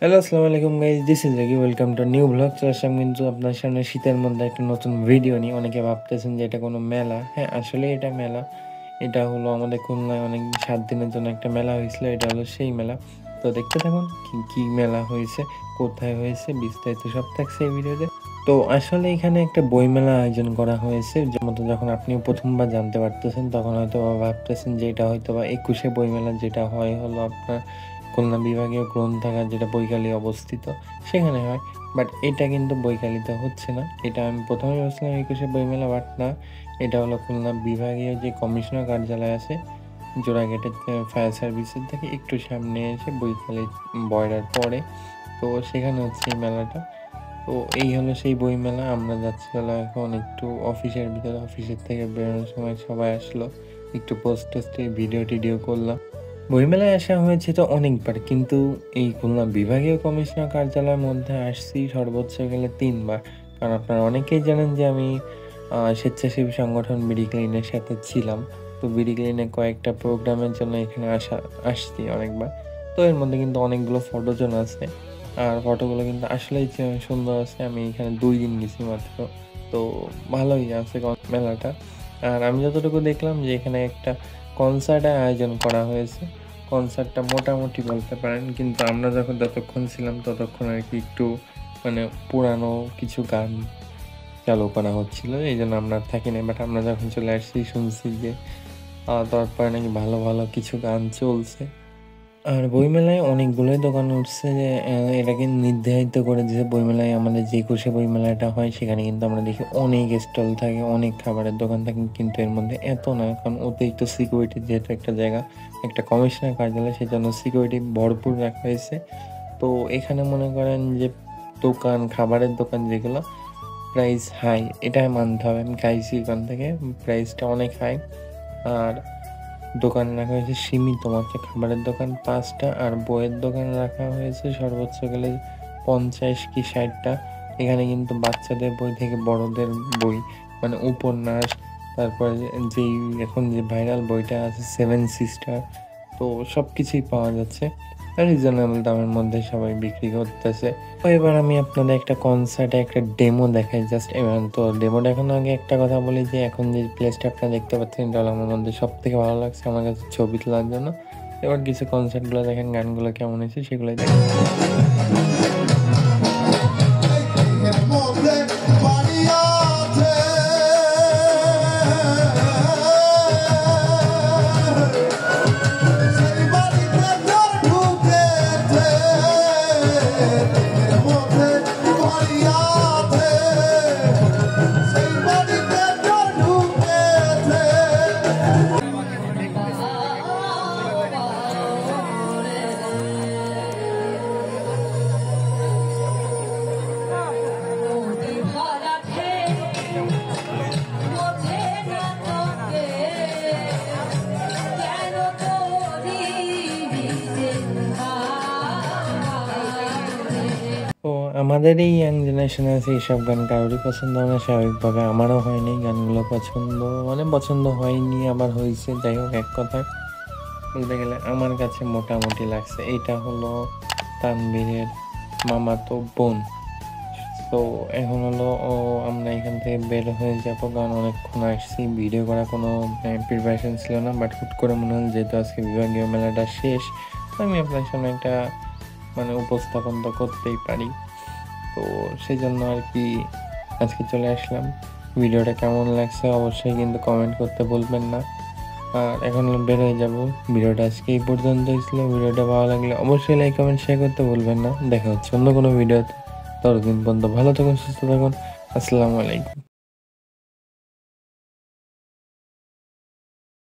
Hello, আসসালামু আলাইকুম guys, this is Raki. Welcome to new blog. চলে আসলাম কিন্তু আপনার সামনে শীতের মধ্যে একটা নতুন ভিডিও নিয়ে। অনেকে ভাবতেছেন যে এটা কোনো মেলা। হ্যাঁ, আসলে এটা মেলা। এটা হলো আমাদের খুলনায় অনেক ৭ দিনের জন্য একটা মেলা হয়েছিল। এটা হলো সেই মেলা। তো দেখতে থাকুন কি মেলা হয়েছে, কোথায় হয়েছে, বিস্তারিত সব থাকছে এই ভিডিওতে। তো আসলে এখানে একটা বইমেলা আয়োজন করা হয়েছে। যেমন যখন আপনি প্রথমবার জানতে পারতেছেন তখন হয়তো ভাবতেছেন যে এটা হয়তো বা ২১শে বইমেলা, যেটা হয় হলো আপনার খুলনা বিভাগীয় গ্রন্থাগার, যেটা বৈকালী অবস্থিত, সেখানে হয়। বাট এটা কিন্তু বৈকালীতে হচ্ছে না। এটা আমি প্রথমে ভাবছিলাম ২১শে বইমেলা, বাট না, এটা হলো খুলনা বিভাগীয় যে কমিশনার কার্যালয় আছে জোড়াগেটের ফায়ার সার্ভিসের থেকে একটু সামনে এসে বৈকালী বর্ডার পরে, তো সেখানে হচ্ছে এই মেলাটা। তো এই হলো সেই বইমেলা। আমরা যাচ্ছি হলো এখন একটু অফিসের ভিতরে। অফিসের থেকে বেরোনোর সময় সবাই আসলো, একটু পোস্ট টোস্টে ভিডিও টিডিও করলাম। বইমেলায় আসা হয়েছে তো অনেকবার, কিন্তু এই খুলনা বিভাগীয় কমিশনার কার্যালয়ের মধ্যে আসছি সর্বোচ্চ গেলে ৩ বার। কারণ আপনারা অনেকেই জানেন যে আমি স্বেচ্ছাসেবী সংগঠন বিডি ক্লিনের সাথে ছিলাম। তো বিডি ক্লিনে কয়েকটা প্রোগ্রামের জন্য এখানে আসছি অনেকবার। তো এর মধ্যে কিন্তু অনেকগুলো ফটোজন আছে। আর ফটোগুলো কিন্তু আসলেই সুন্দর আছে। আমি এখানে ২ দিন গেছি মাত্র। তো ভালোই আছে মেলাটা। আর আমি যতটুকু দেখলাম যে এখানে একটা কনসার্টের আয়োজন করা হয়েছে। কনসার্টটা মোটামুটি বলতে পারেন, কিন্তু আমরা যতক্ষণ ছিলাম ততক্ষণ আরকি একটু মানে পুরানো কিছু গান চালু করা হচ্ছিল। এইজন্য আমরা আর থাকি নাই। বাট আমরা যখন চলে আসছি শুনছি যে তারপরে নাকি ভালো কিছু গান চলছে। আর বইমেলায় অনেকগুলোই দোকান উঠছে যে এটাকে নির্ধারিত করে দিয়েছে। বইমেলায় আমাদের যে ২১শে বইমেলাটা হয় সেখানে কিন্তু আমরা দেখি অনেক স্টল থাকে, অনেক খাবারের দোকান থাকে, কিন্তু এর মধ্যে এত না। কারণ অতিরিক্ত সিকিউরিটির যেহেতু একটা জায়গা, একটা কমিশনার কার্যালয়, সেজন্য সিকিউরিটি ভরপুর রাখা হয়েছে। তো এখানে মনে করেন যে দোকান, খাবারের দোকান যেগুলো, প্রাইস হাই, এটা মানতে হবে। আমি খাইছি এখান থেকে, প্রাইসটা অনেক হাই। আর দোকান রাখা হয়েছে সীমিত মাত্র। খাবারের দোকান ৫টা আর বইয়ের দোকান রাখা হয়েছে সর্বোচ্চ গেলে ৫০ কি ৬০টা। এখানে কিন্তু বাচ্চাদের বই থেকে বড়দের বই, মানে উপন্যাস, তারপরে যেই এখন যে ভাইরাল বইটা আছে 7 সিস্টার, তো সব কিছুই পাওয়া যাচ্ছে। রিজনেবল দামের মধ্যে সবাই বিক্রি করতেছে। তো এবার আমি আপনাদের একটা কনসার্টে একটা ডেমো দেখাই জাস্ট। এবার তো ডেমো দেখানোর আগে একটা কথা বলি যে এখন যে প্লেসটা আপনারা দেখতে পাচ্ছেন, এটা হলো আমার মধ্যে সবথেকে ভালো লাগছে আমার কাছে ছবি তোলার জন্য। এবার কিছু কনসার্টগুলো দেখেন, গানগুলো কেমন হয়েছে সেগুলোই দেখেন। তো আমাদের এই ইয়াং জেনারেশনে আছে এইসব গান কারোরই পছন্দ হয় না স্বাভাবিকভাবে। আমারও হয়নি গানগুলো পছন্দ, মানে পছন্দ হয়নি, আবার হয়েছে। যাই হোক, এক কথায় বলতে গেলে আমার কাছে মোটামুটি লাগছে। এইটা হলো তানভীরের মামাতো বোন। তো এখন হলো আমরা এখান থেকে বের হয়ে যাবো, কারণ অনেকক্ষণ আসছি। ভিডিও করা কোনো প্রিপারেশন ছিল না, বাট হুট করে মনে হল যেহেতু আজকে বিভাগীয় মেলাটা শেষ, আমি আপনার সামনে একটা মানে উপস্থাপন তো করতেই পারি। তো সেই জন্য আর কি আজকে চলে আসলাম। ভিডিওটা কেমন লাগছে অবশ্যই কিন্তু কমেন্ট করতে ভুলবেন না। আর এখন বের হয়ে যাবো। ভিডিওটা আজকে এই পর্যন্তই ছিল। ভিডিওটা ভালো লাগলে অবশ্যই লাইক, কমেন্ট, শেয়ার করতে ভুলবেন না। দেখা হচ্ছে অন্য কোনো ভিডিওতে। ততদিন পর্যন্ত ভালো থাকুন, সুস্থ থাকুন। আসসালামু আলাইকুম।